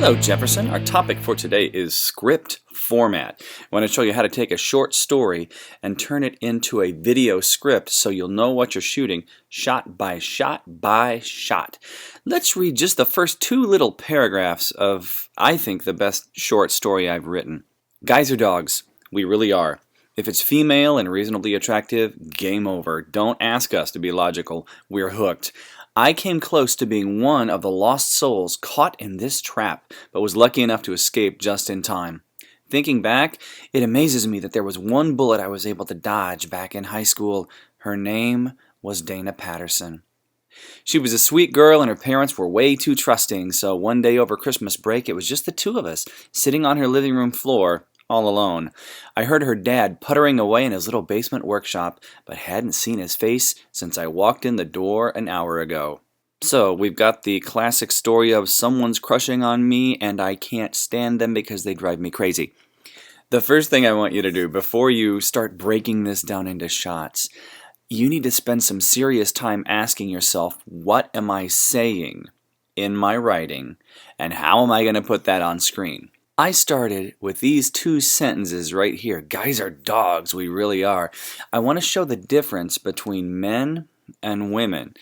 Hello Jefferson, our topic for today is script format. I want to show you how to take a short story and turn it into a video script so you'll know what you're shooting shot by shot by shot. Let's read just the first two little paragraphs of, I think, the best short story I've written. Guys are dogs. We really are. If it's female and reasonably attractive, game over. Don't ask us to be logical. We're hooked. I came close to being one of the lost souls caught in this trap, but was lucky enough to escape just in time. Thinking back, it amazes me that there was one bullet I was able to dodge back in high school. Her name was Dana Patterson. She was a sweet girl and her parents were way too trusting, so one day over Christmas break it was just the two of us, sitting on her living room floor, all alone. I heard her dad puttering away in his little basement workshop, but hadn't seen his face since I walked in the door an hour ago. So, we've got the classic story of someone's crushing on me and I can't stand them because they drive me crazy. The first thing I want you to do before you start breaking this down into shots, you need to spend some serious time asking yourself, what am I saying in my writing and how am I going to put that on screen? I started with these two sentences right here. Guys are dogs, we really are. I want to show the difference between men and women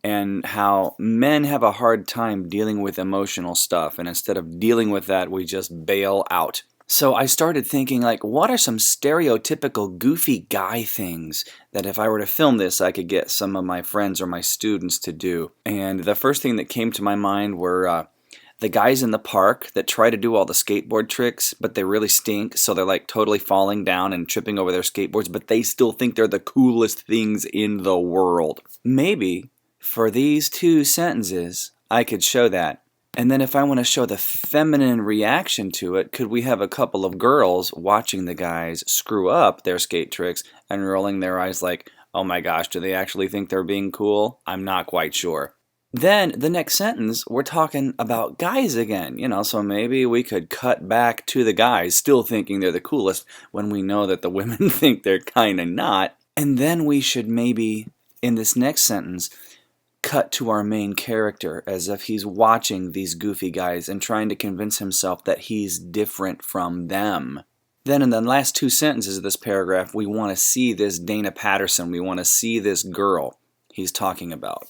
and how men have a hard time dealing with emotional stuff, and instead of dealing with that, we just bail out. So I started thinking, like, what are some stereotypical goofy guy things that if I were to film this, I could get some of my friends or my students to do? And the first thing that came to my mind were the guys in the park that try to do all the skateboard tricks, but they really stink, so they're like totally falling down and tripping over their skateboards, but they still think they're the coolest things in the world. Maybe for these two sentences, I could show that. And then if I want to show the feminine reaction to it, could we have a couple of girls watching the guys screw up their skate tricks and rolling their eyes like, oh my gosh, do they actually think they're being cool? I'm not quite sure. Then, the next sentence, we're talking about guys again, so maybe we could cut back to the guys still thinking they're the coolest when we know that the women think they're kind of not. And then we should maybe, in this next sentence, cut to our main character as if he's watching these goofy guys and trying to convince himself that he's different from them. Then in the last two sentences of this paragraph, we want to see this Dana Patterson, we want to see this girl he's talking about.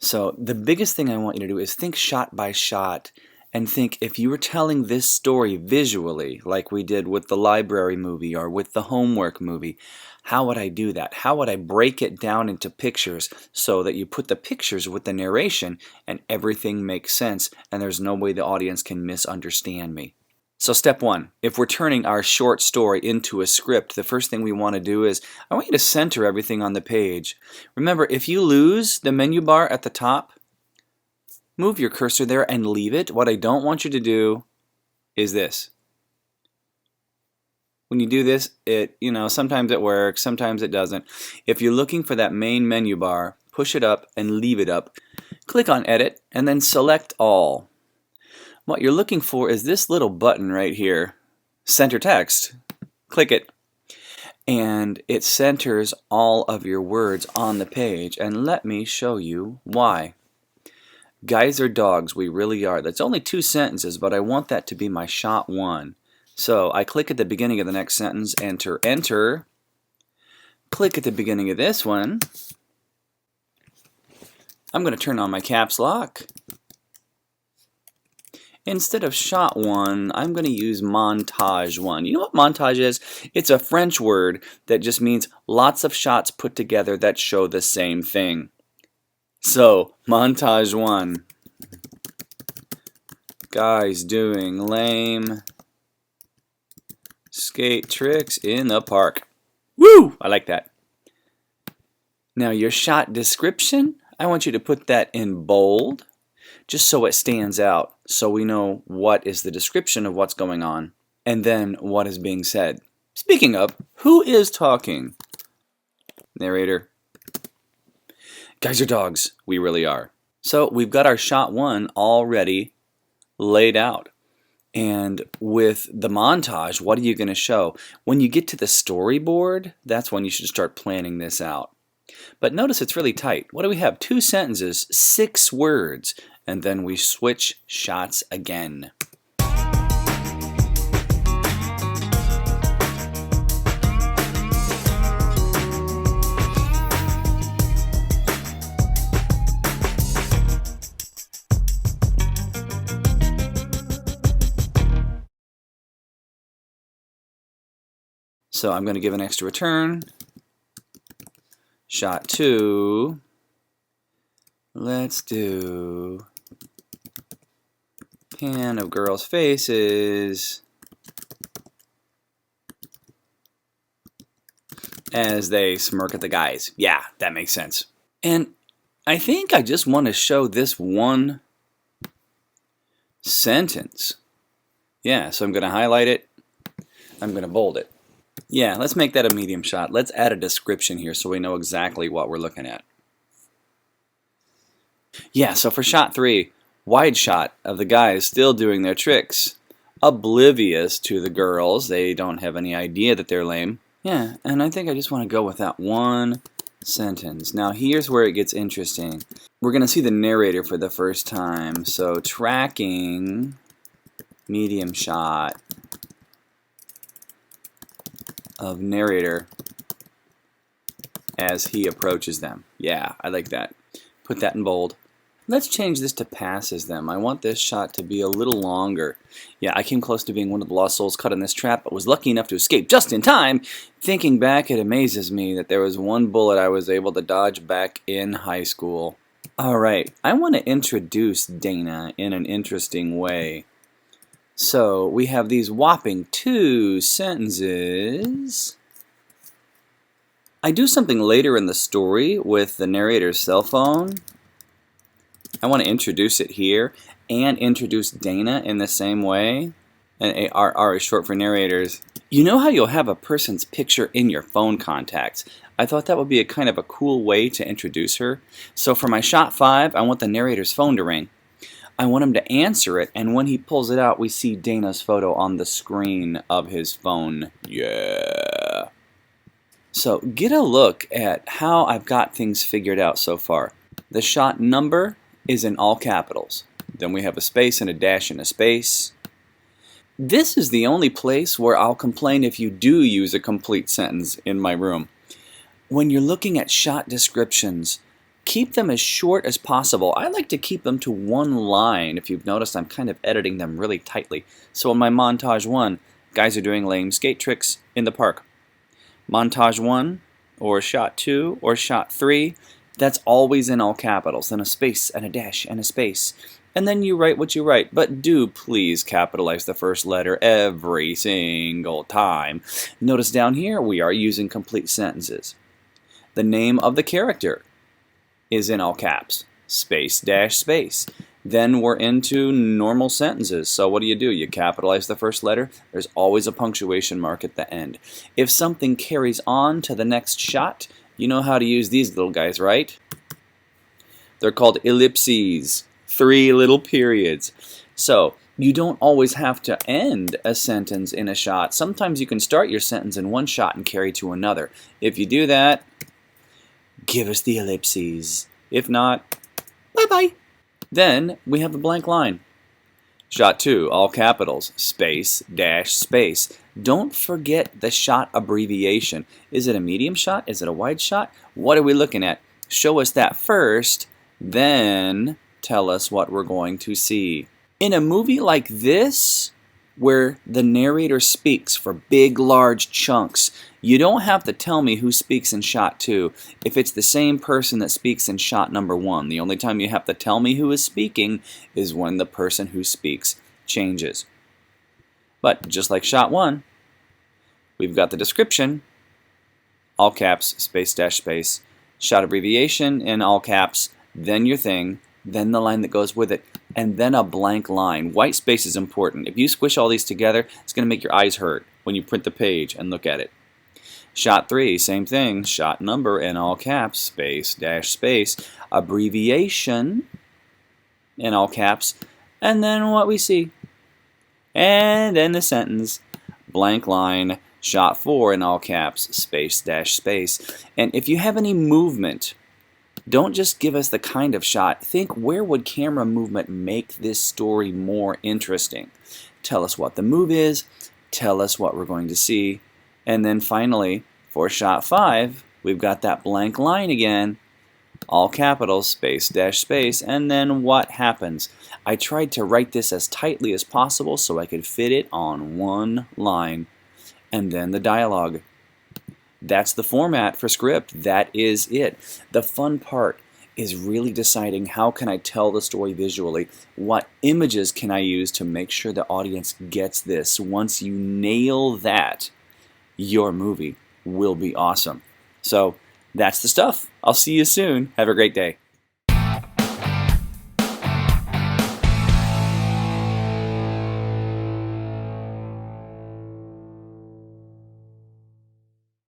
So the biggest thing I want you to do is think shot by shot and think if you were telling this story visually, like we did with the library movie or with the homework movie, how would I do that? How would I break it down into pictures so that you put the pictures with the narration and everything makes sense and there's no way the audience can misunderstand me? So step one, if we're turning our short story into a script, the first thing we want to do is, I want you to center everything on the page. Remember, if you lose the menu bar at the top, move your cursor there and leave it. What I don't want you to do is this. When you do this, sometimes it works, sometimes it doesn't. If you're looking for that main menu bar, push it up and leave it up. Click on Edit and then select All. What you're looking for is this little button right here, Center Text. Click it, and it centers all of your words on the page, and let me show you why. Guys are dogs, we really are. That's only two sentences, but I want that to be my shot one. So I click at the beginning of the next sentence, enter, enter. Click at the beginning of this one. I'm going to turn on my caps lock. Instead of shot one, I'm going to use montage one. You know what montage is? It's a French word that just means lots of shots put together that show the same thing. So, montage one. Guys doing lame skate tricks in the park. Woo! I like that. Now your shot description, I want you to put that in bold, just so it stands out, so we know what is the description of what's going on, and then what is being said. Speaking of, who is talking? Narrator. Guys are dogs, we really are. So we've got our shot one already laid out. And with the montage, what are you going to show? When you get to the storyboard, that's when you should start planning this out. But notice it's really tight. What do we have? 2 sentences, 6 words. and then we switch shots again. So I'm going to give an extra return. Shot 2. Let's do pan of girls' faces as they smirk at the guys. Yeah, that makes sense. And I think I just want to show this one sentence. Yeah, so I'm going to highlight it. I'm going to bold it. Yeah, let's make that a medium shot. Let's add a description here so we know exactly what we're looking at. Yeah, so for shot 3, wide shot of the guys still doing their tricks. Oblivious to the girls. They don't have any idea that they're lame. Yeah, and I think I just want to go with that one sentence. Now here's where it gets interesting. We're going to see the narrator for the first time. So tracking, medium shot of narrator as he approaches them. Yeah, I like that. Put that in bold. Let's change this to passes them. I want this shot to be a little longer. Yeah, I came close to being one of the lost souls caught in this trap, but was lucky enough to escape just in time. Thinking back, it amazes me that there was one bullet I was able to dodge back in high school. Alright, I want to introduce Dana in an interesting way. So, we have these whopping 2 sentences. I do something later in the story with the narrator's cell phone. I want to introduce it here and introduce Dana in the same way. And R is short for narrators. You know how you'll have a person's picture in your phone contacts? I thought that would be a kind of a cool way to introduce her. So for my shot 5, I want the narrator's phone to ring. I want him to answer it, and when he pulls it out, we see Dana's photo on the screen of his phone. Yeah. So get a look at how I've got things figured out so far. The shot number is in all capitals. Then we have a space and a dash and a space. This is the only place where I'll complain if you do use a complete sentence in my room. When you're looking at shot descriptions, keep them as short as possible. I like to keep them to 1 line. If you've noticed, I'm kind of editing them really tightly. So in my montage 1, guys are doing lame skate tricks in the park. Montage 1, or shot 2, or shot 3, that's always in all capitals, then a space and a dash and a space. And then you write what you write, but do please capitalize the first letter every single time. Notice down here we are using complete sentences. The name of the character is in all caps, space dash space. Then we're into normal sentences. So what do? You capitalize the first letter. There's always a punctuation mark at the end. If something carries on to the next shot, you know how to use these little guys, right? They're called ellipses, 3 little periods. So you don't always have to end a sentence in a shot. Sometimes you can start your sentence in one shot and carry to another. If you do that, give us the ellipses. If not, bye-bye. Then we have a blank line. Shot 2, all capitals, space, dash, space. Don't forget the shot abbreviation. Is it a medium shot? Is it a wide shot? What are we looking at? Show us that first, then tell us what we're going to see. In a movie like this, where the narrator speaks for big, large chunks, you don't have to tell me who speaks in shot 2 if it's the same person that speaks in shot number 1. The only time you have to tell me who is speaking is when the person who speaks changes. But just like shot 1, we've got the description, all caps, space dash space, shot abbreviation in all caps, then your thing, then the line that goes with it, and then a blank line. White space is important. If you squish all these together, it's going to make your eyes hurt when you print the page and look at it. Shot 3, same thing, shot number in all caps, space dash space, abbreviation in all caps, and then what we see. And then the sentence, blank line, shot 4 in all caps, space dash space. And if you have any movement Don't just give us the kind of shot. Think, where would camera movement make this story more interesting? Tell us what the move is, tell us what we're going to see, and then finally, for shot 5, we've got that blank line again. All capitals, space, dash, space, and then what happens? I tried to write this as tightly as possible so I could fit it on one line. And then the dialogue. That's the format for script. That is it. The fun part is really deciding, how can I tell the story visually? What images can I use to make sure the audience gets this? Once you nail that, your movie will be awesome. So that's the stuff. I'll see you soon. Have a great day.